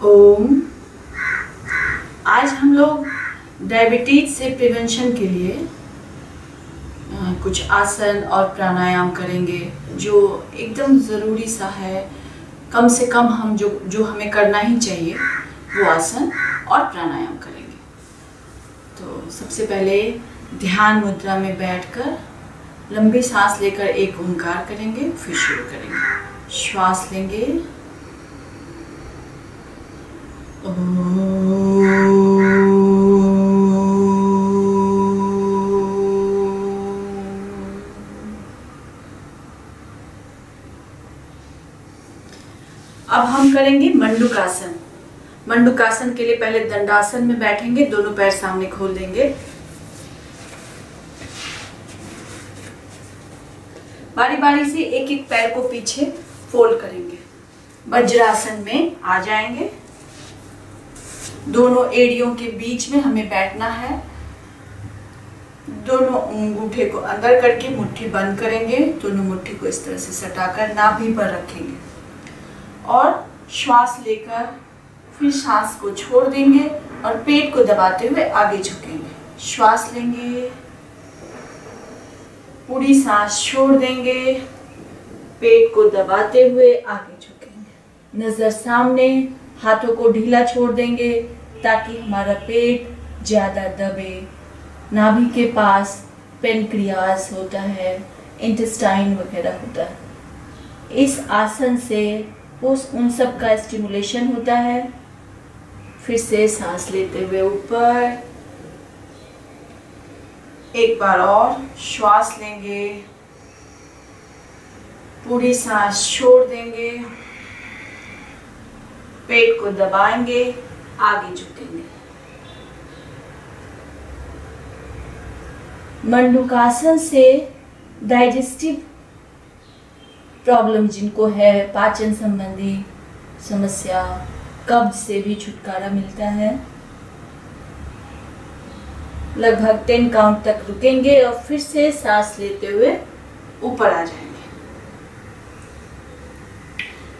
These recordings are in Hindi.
ओम। आज हम लोग डायबिटीज से प्रिवेंशन के लिए कुछ आसन और प्राणायाम करेंगे जो एकदम ज़रूरी सा है। कम से कम हम जो हमें करना ही चाहिए वो आसन और प्राणायाम करेंगे। तो सबसे पहले ध्यान मुद्रा में बैठकर लंबी सांस लेकर एक ओंकार करेंगे, फिर शुरू करेंगे। श्वास लेंगे, अब हम करेंगे मंडूकासन। मंडूकासन के लिए पहले दंडासन में बैठेंगे, दोनों पैर सामने खोल देंगे। बारी बारी से एक एक पैर को पीछे फोल्ड करेंगे। वज्रासन में आ जाएंगे। दोनों एड़ियों के बीच में हमें बैठना है। दोनों अंगूठे को अंदर करके मुट्ठी बंद करेंगे। दोनों मुट्ठी को इस तरह से सटाकर नाभि पर रखेंगे और श्वास लेकर फिर सांस को छोड़ देंगे और पेट को दबाते हुए आगे झुकेंगे। श्वास लेंगे, पूरी सांस छोड़ देंगे, पेट को दबाते हुए आगे झुकेंगे। नजर सामने, हाथों को ढीला छोड़ देंगे ताकि हमारा पेट ज्यादा दबे। नाभि के पास पेनक्रियाज होता है, इंटेस्टाइन वगैरह होता है। इस आसन से उन सब का स्टिमुलेशन होता है। फिर से सांस लेते हुए ऊपर, एक बार और श्वास लेंगे, पूरी सांस छोड़ देंगे, पेट को दबाएंगे, आगे झुकेंगे। मंडूकासन से डाइजेस्टिव प्रॉब्लम जिनको है, पाचन संबंधी समस्या, कब्ज से भी छुटकारा मिलता है। लगभग 10 काउंट तक रुकेंगे और फिर से सांस लेते हुए ऊपर आ जाएंगे।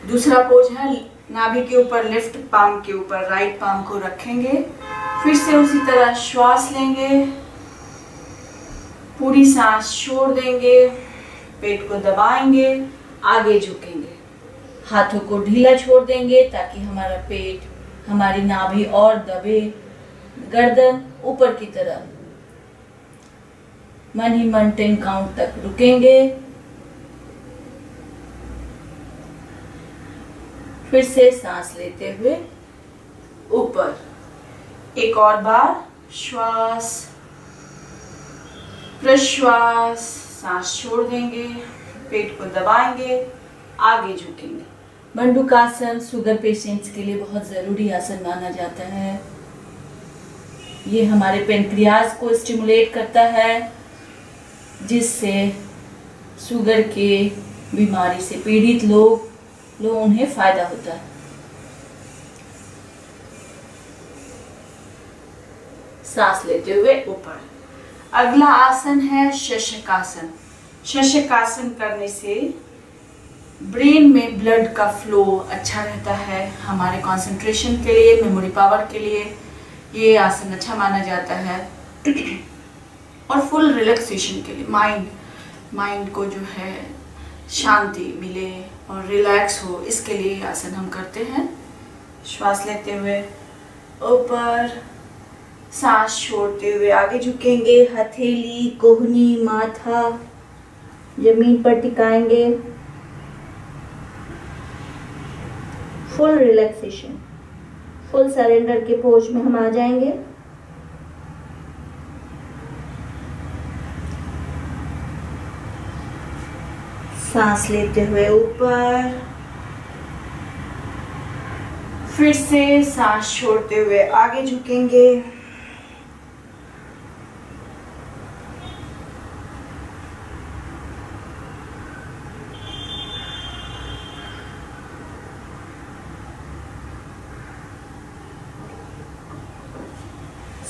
दूसरा पोज है, नाभि के ऊपर लेफ्ट पाम के ऊपर राइट पाम को रखेंगे। फिर से उसी तरह श्वास लेंगे, पूरी सांस छोड़ देंगे, पेट को दबाएंगे, आगे झुकेंगे। हाथों को ढीला छोड़ देंगे ताकि हमारा पेट, हमारी नाभि और दबे। गर्दन ऊपर की तरफ। मन ही मन 10 काउंट तक रुकेंगे। फिर से सांस लेते हुए ऊपर, एक और बार श्वास प्रश्वास, सांस छोड़ देंगे, पेट को दबाएंगे, आगे झुकेंगे। मंडूकासन शुगर पेशेंट्स के लिए बहुत ज़रूरी आसन माना जाता है। ये हमारे पेनक्रियाज को स्टिमुलेट करता है, जिससे शुगर के बीमारी से पीड़ित लोग उन्हें फायदा होता है। सांस लेते हुए ऊपर। अगला आसन है शशकासन। शशकासन करने से ब्रेन में ब्लड का फ्लो अच्छा रहता है। हमारे कंसंट्रेशन के लिए, मेमोरी पावर के लिए ये आसन अच्छा माना जाता है। और फुल रिलैक्सेशन के लिए, माइंड को जो है शांति मिले और रिलैक्स हो, इसके लिए आसन हम करते हैं। श्वास लेते हुए ऊपर, सांस छोड़ते हुए आगे झुकेंगे। हथेली, कोहनी, माथा जमीन पर टिकाएंगे। फुल रिलैक्सेशन, फुल सरेंडर के पोज में हम आ जाएंगे। सांस लेते हुए ऊपर, फिर से सांस छोड़ते हुए आगे झुकेंगे।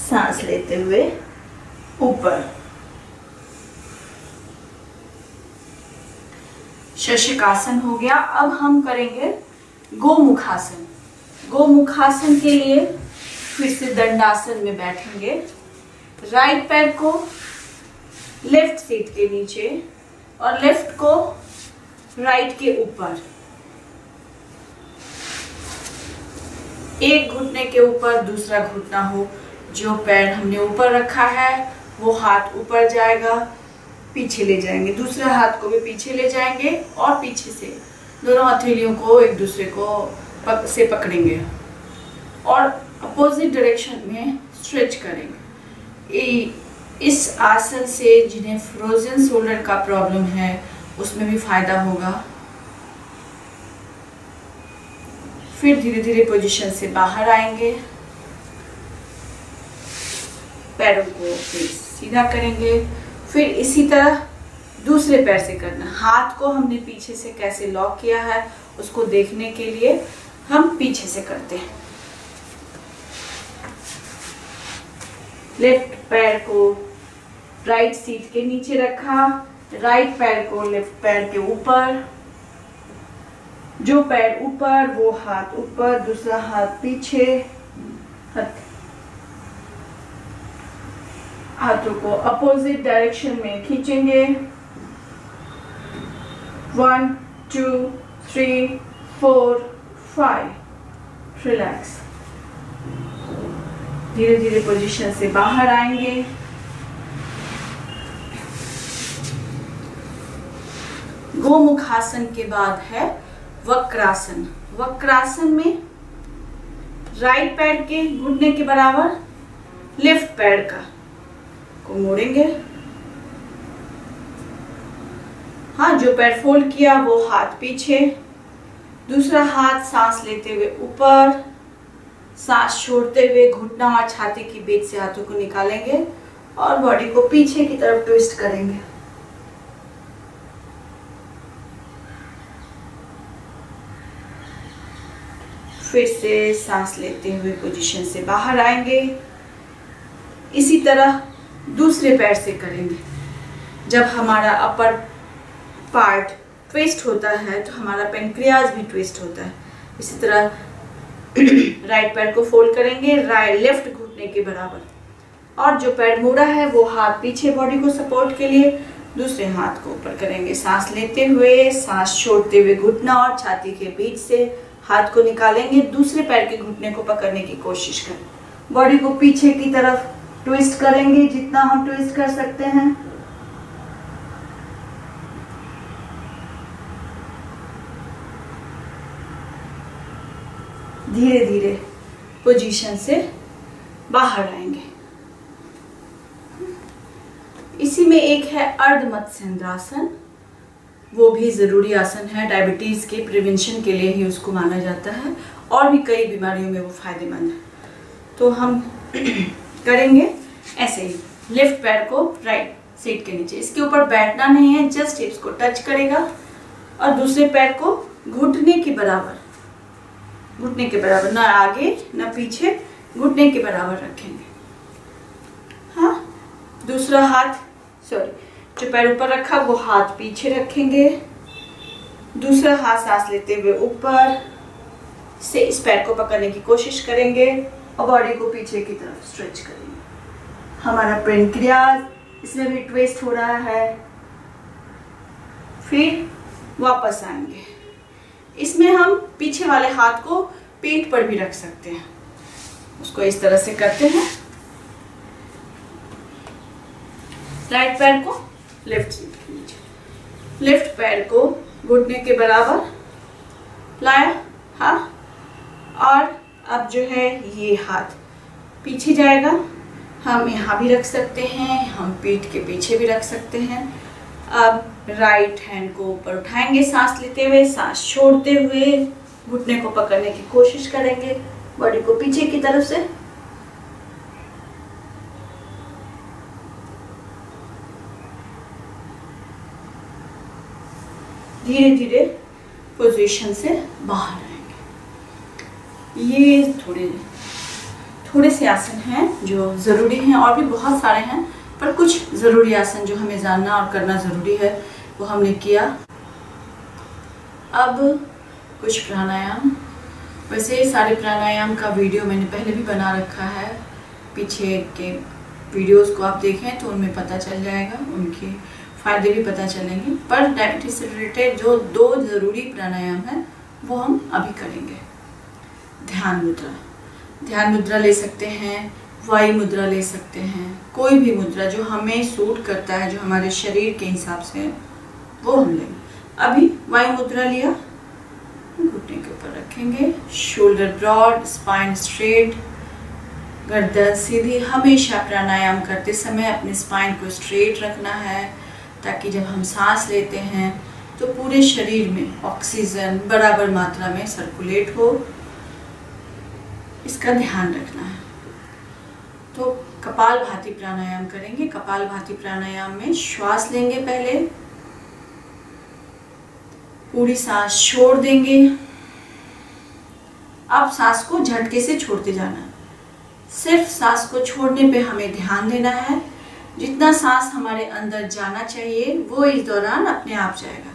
सांस लेते हुए ऊपर। शशकासन हो गया। अब हम करेंगे गोमुखासन। गोमुखासन के लिए फिर से दंडासन में बैठेंगे। राइट पैर को लेफ्ट सीट के नीचे और लेफ्ट को राइट के ऊपर, एक घुटने के ऊपर दूसरा घुटना हो। जो पैर हमने ऊपर रखा है वो हाथ ऊपर जाएगा, पीछे ले जाएंगे, दूसरे हाथ को भी पीछे ले जाएंगे और पीछे से दोनों हथेलियों को एक दूसरे को से पकड़ेंगे और अपोजिट डायरेक्शन में स्ट्रेच करेंगे। इस आसन से जिन्हें फ्रोजन शोल्डर का प्रॉब्लम है उसमें भी फायदा होगा। फिर धीरे धीरे पोजीशन से बाहर आएंगे, पैरों को फिर सीधा करेंगे। फिर इसी तरह दूसरे पैर से करना। हाथ को हमने पीछे से कैसे लॉक किया है उसको देखने के लिए हम पीछे से करते हैं। लेफ्ट पैर को राइट सीट के नीचे रखा, राइट पैर को लेफ्ट पैर के ऊपर, जो पैर ऊपर वो हाथ ऊपर, दूसरा हाथ पीछे, हाथों को अपोजिट डायरेक्शन में खींचेंगे। 1 2 3 4 5। रिलैक्स। धीरे धीरे पोजीशन से बाहर आएंगे। गोमुखासन के बाद है वक्रासन। वक्रासन में राइट पैर के घुटने के बराबर लेफ्ट पैर को मोड़ेंगे। हाँ, जो पैर फोल्ड किया वो हाथ पीछे, दूसरा हाथ सांस लेते हुए ऊपर, सांस छोड़ते हुए घुटना और छाती के बीच से हाथों को निकालेंगे और बॉडी को पीछे की तरफ ट्विस्ट करेंगे। फिर से सांस लेते हुए पोजीशन से बाहर आएंगे। इसी तरह दूसरे पैर से करेंगे। जब हमारा अपर पार्ट ट्विस्ट होता है तो हमारा पेनक्रियाज भी ट्विस्ट होता है। इसी तरह राइट पैर को फोल्ड करेंगे लेफ्ट घुटने के बराबर और जो पैर मुड़ा है वो हाथ पीछे बॉडी को सपोर्ट के लिए, दूसरे हाथ को ऊपर करेंगे। सांस लेते हुए, सांस छोड़ते हुए घुटना और छाती के बीच से हाथ को निकालेंगे। दूसरे पैर के घुटने को पकड़ने की कोशिश करें। बॉडी को पीछे की तरफ ट्विस्ट करेंगे जितना हम ट्विस्ट कर सकते हैं। धीरे धीरे पोजीशन से बाहर आएंगे। इसी में एक है अर्ध मत्स्येंद्रासन। वो भी ज़रूरी आसन है, डायबिटीज़ के प्रिवेंशन के लिए ही उसको माना जाता है और भी कई बीमारियों में वो फायदेमंद है। तो हम करेंगे ऐसे ही, लेफ्ट पैर को राइट सीट के नीचे, इसके ऊपर बैठना नहीं है, जस्ट हिप्स को टच करेगा और दूसरे पैर को घुटने के बराबर, घुटने के बराबर, ना आगे ना पीछे, घुटने के बराबर रखेंगे। हाँ, दूसरा हाथ जो पैर ऊपर रखा वो हाथ पीछे रखेंगे, दूसरा हाथ सांस लेते हुए ऊपर से इस पैर को पकड़ने की कोशिश करेंगे और बॉडी को पीछे की तरफ स्ट्रेच करेंगे। हमारा पेनक्रियाज इसमें भी ट्विस्ट हो रहा है। फिर वापस आएंगे। इसमें हम पीछे वाले हाथ को पीठ पर भी रख सकते हैं। उसको इस तरह से करते हैं। राइट पैर को लेफ्ट सीट के नीचे, लेफ्ट पैर को घुटने के बराबर लाया, हाँ, और अब जो है ये हाथ पीछे जाएगा। हम यहाँ भी रख सकते हैं, हम पीठ के पीछे भी रख सकते हैं। अब राइट हैंड को ऊपर उठाएंगे सांस लेते हुए, सांस छोड़ते हुए घुटने को पकड़ने की कोशिश करेंगे, बॉडी को पीछे की तरफ से। धीरे धीरे पोजीशन से बाहर आएंगे। ये थोड़े से आसन हैं जो ज़रूरी हैं, और भी बहुत सारे हैं, पर कुछ ज़रूरी आसन जो हमें जानना और करना ज़रूरी है वो हमने किया। अब कुछ प्राणायाम वैसे सारे प्राणायाम का वीडियो मैंने पहले भी बना रखा है, पीछे के वीडियोस को आप देखें तो उनमें पता चल जाएगा, उनके फायदे भी पता चलेंगे। पर डायबिटीज से रिलेटेड जो 2 ज़रूरी प्राणायाम है वो हम अभी करेंगे। ध्यान मुद्रा, ध्यान मुद्रा ले सकते हैं, वायु मुद्रा ले सकते हैं, कोई भी मुद्रा जो हमें सूट करता है, जो हमारे शरीर के हिसाब से वो हम लेंगे। अभी वायु मुद्रा लिया, घुटने के ऊपर रखेंगे, शोल्डर ब्रॉड, स्पाइन स्ट्रेट, गर्दन सीधी। हमेशा प्राणायाम करते समय अपने स्पाइन को स्ट्रेट रखना है ताकि जब हम सांस लेते हैं तो पूरे शरीर में ऑक्सीजन बराबर मात्रा में सर्कुलेट हो, इसका ध्यान रखना है। तो कपालभाति प्राणायाम करेंगे। कपालभाति प्राणायाम में श्वास लेंगे, पहले पूरी सांस छोड़ देंगे। अब सांस को झटके से छोड़ते जाना, सिर्फ सांस को छोड़ने पे हमें ध्यान देना है। जितना सांस हमारे अंदर जाना चाहिए वो इस दौरान अपने आप जाएगा,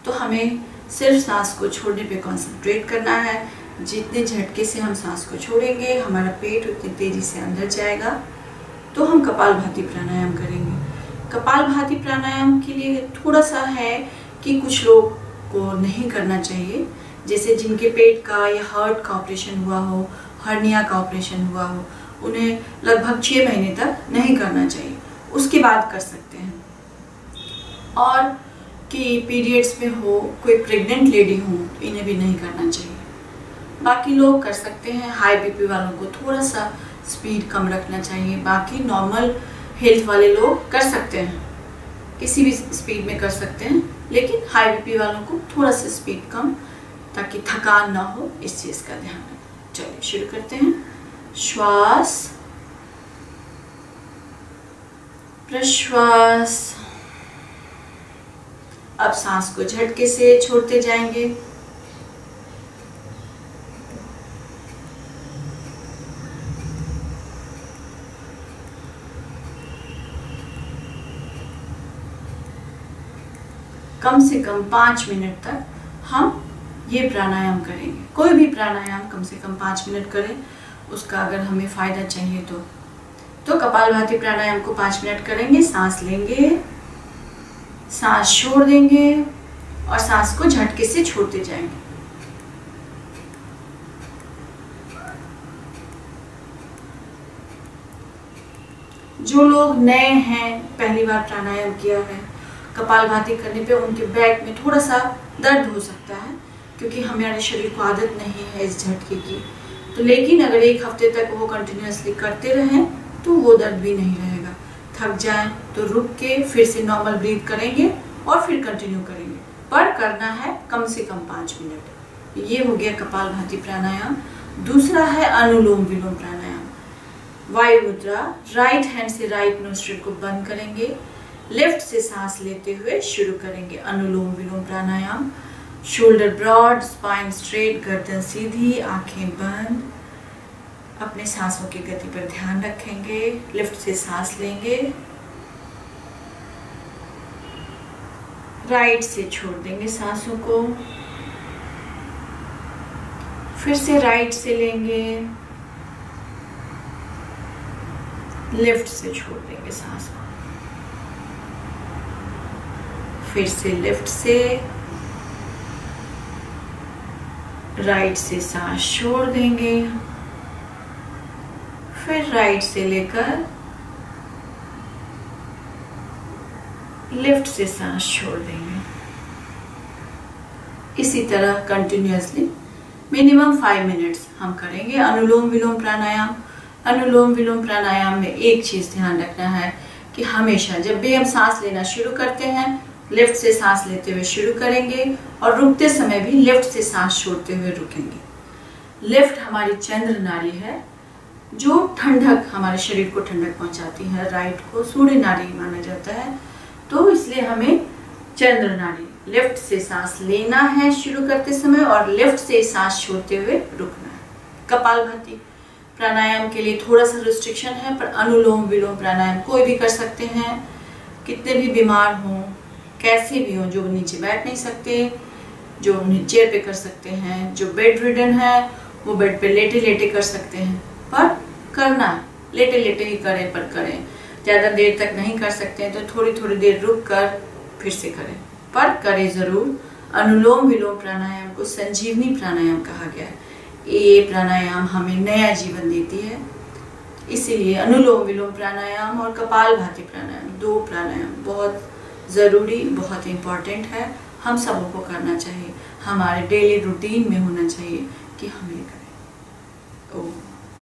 तो हमें सिर्फ सांस को छोड़ने पे कंसंट्रेट करना है। जितने झटके से हम सांस को छोड़ेंगे हमारा पेट उतनी तेजी से अंदर जाएगा। तो हम कपालभाति प्राणायाम करेंगे। कपालभाति प्राणायाम के लिए थोड़ा सा है कि कुछ लोग को नहीं करना चाहिए, जैसे जिनके पेट का या हार्ट का ऑपरेशन हुआ हो, हर्निया का ऑपरेशन हुआ हो, उन्हें लगभग 6 महीने तक नहीं करना चाहिए, उसके बाद कर सकते हैं। और कि पीरियड्स में हो, कोई प्रेग्नेंट लेडी हो, तो इन्हें भी नहीं करना चाहिए। बाकी लोग कर सकते हैं। हाई बीपी वालों को थोड़ा सा स्पीड कम रखना चाहिए, बाकी नॉर्मल हेल्थ वाले लोग कर सकते हैं, किसी भी स्पीड में कर सकते हैं, लेकिन हाई बीपी वालों को थोड़ा सा स्पीड कम, ताकि थकान ना हो, इस चीज़ का ध्यान रखें। चलिए शुरू करते हैं। श्वास, प्रश्वास। अब सांस को झटके से छोड़ते जाएंगे। कम से कम 5 मिनट तक हम ये प्राणायाम करेंगे। कोई भी प्राणायाम कम से कम 5 मिनट करें, उसका अगर हमें फायदा चाहिए तो कपालभाति प्राणायाम को 5 मिनट करेंगे। सांस लेंगे, सांस छोड़ देंगे और सांस को झटके से छोड़ते जाएंगे। जो लोग नए हैं, पहली बार प्राणायाम किया है, कपालभाति करने पे उनके बैक में थोड़ा सा दर्द हो सकता है, क्योंकि हमारे शरीर को आदत नहीं है इस झटके की। तो लेकिन अगर 1 हफ्ते तक वो कंटिन्यूअसली करते रहें तो वो दर्द भी नहीं रहेगा। थक जाएं तो रुक के फिर से नॉर्मल ब्रीथ करेंगे और फिर कंटिन्यू करेंगे, पर करना है कम से कम 5 मिनट। ये हो गया कपालभाति प्राणायाम। दूसरा है अनुलोम विलोम प्राणायाम। वायु मुद्रा, राइट हैंड से राइट नोस्ट्रिल को बंद करेंगे, लेफ्ट से सांस लेते हुए शुरू करेंगे अनुलोम विलोम प्राणायाम। शोल्डर ब्रॉड, स्पाइन स्ट्रेट, गर्दन सीधी, आंखें बंद। अपने सांसों की गति पर ध्यान रखेंगे। लेफ्ट से सांस लेंगे, राइट से छोड़ देंगे सांसों को, फिर से राइट से लेंगे, लेफ्ट से छोड़ देंगे सांस को, फिर से लेफ्ट से, राइट से सांस छोड़ देंगे, फिर राइट से लेकर लेफ्ट से सांस छोड़ देंगे। इसी तरह कंटिन्यूअसली मिनिमम 5 मिनट्स हम करेंगे अनुलोम विलोम प्राणायाम। अनुलोम विलोम प्राणायाम में एक चीज ध्यान रखना है कि हमेशा जब भी हम सांस लेना शुरू करते हैं, लेफ्ट से सांस लेते हुए शुरू करेंगे और रुकते समय भी लेफ्ट से सांस छोड़ते हुए रुकेंगे। लेफ्ट हमारी चंद्र नाड़ी है, जो ठंडक, हमारे शरीर को ठंडक पहुंचाती है। राइट को सूर्य नाड़ी माना जाता है, तो इसलिए हमें चंद्र नाड़ी, लेफ्ट से सांस लेना है शुरू करते समय और लेफ्ट से सांस छोड़ते हुए रुकना है। कपालभाति प्राणायाम के लिए थोड़ा सा रिस्ट्रिक्शन है, पर अनुलोम विलोम प्राणायाम कोई भी कर सकते हैं, कितने भी बीमार हों, कैसे भी हों, जो नीचे बैठ नहीं सकते, जो चेयर पे कर सकते हैं, जो बेड रिडन है वो बेड पे लेटे लेटे कर सकते हैं, पर करना है, लेटे लेटे ही करें, पर करें। ज़्यादा देर तक नहीं कर सकते हैं तो थोड़ी थोड़ी देर रुक कर फिर से करें, पर करें ज़रूर। अनुलोम विलोम प्राणायाम को संजीवनी प्राणायाम कहा गया है। ये प्राणायाम हमें नया जीवन देती है, इसीलिए अनुलोम विलोम प्राणायाम और कपालभाति प्राणायाम, 2 प्राणायाम बहुत ज़रूरी, बहुत इम्पॉर्टेंट है। हम सबों को करना चाहिए, हमारे डेली रूटीन में होना चाहिए कि हम ये करें। ओम।